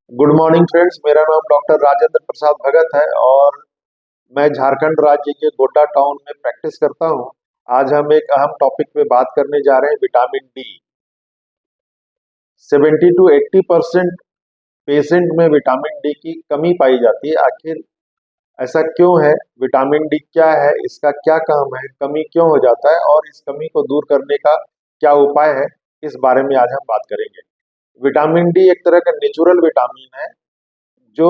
Good morning friends. मेरा नाम doctor Rajendra Prasad भगत है और मैं झारखंड राज्य के गोड्डा टाउन में प्रैक्टिस करता हूं। आज हम एक अहम टॉपिक पे बात करने जा रहे हैं, विटामिन डी। 70 to 80% पेशेंट में विटामिन डी की कमी पाई जाती है। आखिर ऐसा क्यों है? विटामिन डी क्या है, इसका क्या काम है, कमी क्यों हो जाता है और इस कमी को दूर करने का क्या उपाय है, इस बारे में आज हम बात करेंगे। विटामिन डी एक तरह का नेचुरल विटामिन है जो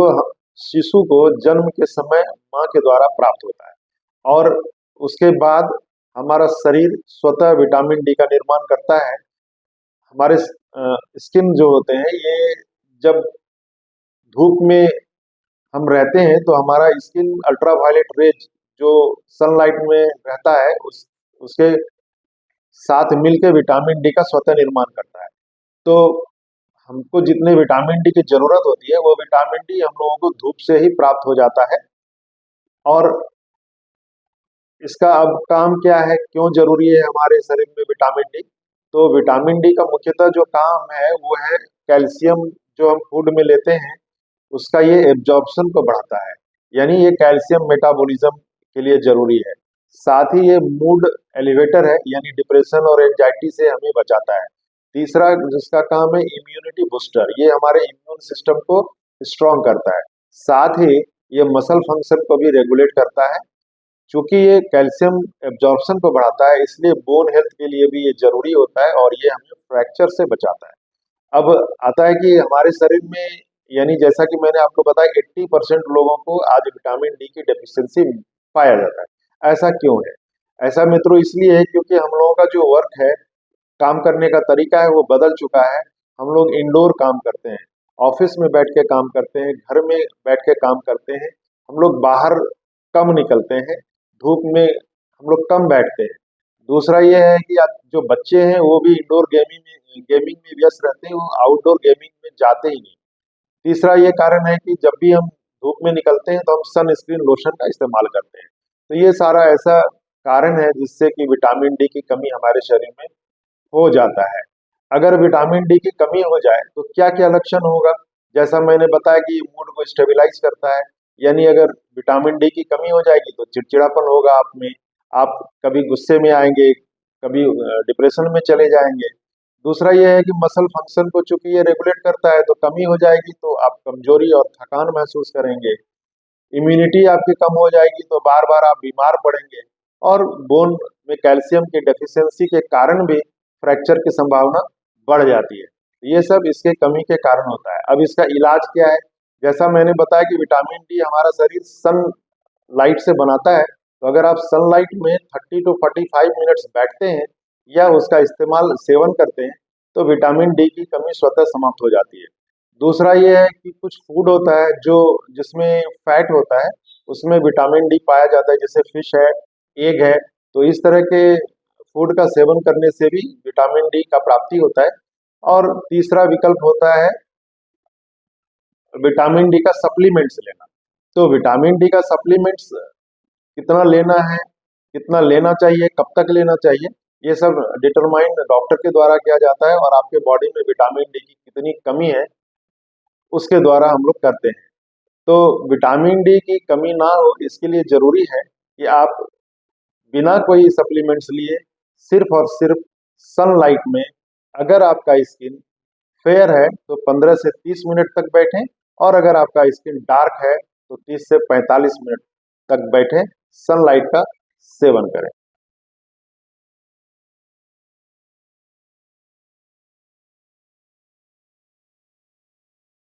शिशु को जन्म के समय माँ के द्वारा प्राप्त होता है और उसके बाद हमारा शरीर स्वतः विटामिन डी का निर्माण करता है। हमारे स्किन जो होते हैं, ये जब धूप में हम रहते हैं तो हमारा स्किन अल्ट्रावायलेट रेज जो सनलाइट में रहता है उसके साथ मिलकर विटामिन डी का स्वतः निर्माण करता है। तो हमको जितने विटामिन डी की जरूरत होती है वो विटामिन डी हम लोगों को धूप से ही प्राप्त हो जाता है। और इसका अब काम क्या है, क्यों जरूरी है हमारे शरीर में विटामिन डी? तो विटामिन डी का मुख्यतः जो काम है वो है कैल्शियम, जो हम फूड में लेते हैं उसका ये एब्जॉर्प्शन को बढ़ाता है, यानी ये कैल्शियम मेटाबॉलिज्म के लिए जरूरी है। साथ ही ये मूड एलिवेटर है, यानी डिप्रेशन और एंजाइटी से हमें बचाता है। तीसरा जिसका काम है इम्यूनिटी बूस्टर, ये हमारे इम्यून सिस्टम को स्ट्रॉन्ग करता है। साथ ही ये मसल फंक्शन को भी रेगुलेट करता है। चूंकि ये कैल्शियम एब्जॉर्प्शन को बढ़ाता है इसलिए बोन हेल्थ के लिए भी ये जरूरी होता है और ये हमें फ्रैक्चर से बचाता है। अब आता है कि हमारे शरीर में, यानी जैसा कि मैंने आपको बताया, 80% लोगों को आज विटामिन डी की डेफिशिएंसी पाया जाता है। ऐसा क्यों है? ऐसा मित्रों इसलिए है क्योंकि हम लोगों का जो वर्क है, काम करने का तरीका है, वो बदल चुका है। हम लोग इंडोर काम करते हैं, ऑफिस में बैठ के काम करते हैं, घर में बैठ के काम करते हैं। हम लोग बाहर कम निकलते हैं, धूप में हम लोग कम बैठते हैं। दूसरा ये है कि जो बच्चे हैं वो भी इंडोर गेमिंग में व्यस्त रहते हैं, वो आउटडोर गेमिंग में जाते ही नहीं। तीसरा ये कारण है कि जब भी हम धूप में निकलते हैं तो हम सन स्क्रीन लोशन का इस्तेमाल करते हैं। तो ये सारा ऐसा कारण है जिससे कि विटामिन डी की कमी हमारे शरीर में हो जाता है। अगर विटामिन डी की कमी हो जाए तो क्या क्या लक्षण होगा? जैसा मैंने बताया कि ये मूड को स्टेबलाइज करता है, यानी अगर विटामिन डी की कमी हो जाएगी तो चिड़चिड़ापन होगा आप में, आप कभी गुस्से में आएंगे, कभी डिप्रेशन में चले जाएंगे। दूसरा ये है कि मसल फंक्शन को चूंकि ये रेगुलेट करता है तो कमी हो जाएगी तो आप कमजोरी और थकान महसूस करेंगे। इम्यूनिटी आपकी कम हो जाएगी तो बार बार आप बीमार पड़ेंगे और बोन में कैल्शियम की डेफिशिएंसी के कारण भी फ्रैक्चर की संभावना बढ़ जाती है। ये सब इसके कमी के कारण होता है। अब इसका इलाज क्या है? जैसा मैंने बताया कि विटामिन डी हमारा शरीर सन लाइट से बनाता है, तो अगर आप सनलाइट में 30 to 45 मिनट्स बैठते हैं या उसका इस्तेमाल सेवन करते हैं तो विटामिन डी की कमी स्वतः समाप्त हो जाती है। दूसरा ये है कि कुछ फूड होता है जो जिसमें फैट होता है, उसमें विटामिन डी पाया जाता है, जैसे फिश है, एग है। तो इस तरह के फूड का सेवन करने से भी विटामिन डी का प्राप्ति होता है। और तीसरा विकल्प होता है विटामिन डी का सप्लीमेंट्स लेना। तो विटामिन डी का सप्लीमेंट्स कितना लेना है, कितना लेना चाहिए, कब तक लेना चाहिए, ये सब डिटरमाइन डॉक्टर के द्वारा किया जाता है और आपके बॉडी में विटामिन डी की कितनी कमी है उसके द्वारा हम लोग करते हैं। तो विटामिन डी की कमी ना हो इसके लिए जरूरी है कि आप बिना कोई सप्लीमेंट्स लिए सिर्फ और सिर्फ सनलाइट में, अगर आपका स्किन फेयर है तो 15 से 30 मिनट तक बैठें और अगर आपका स्किन डार्क है तो 30 से 45 मिनट तक बैठें, सनलाइट का सेवन करें।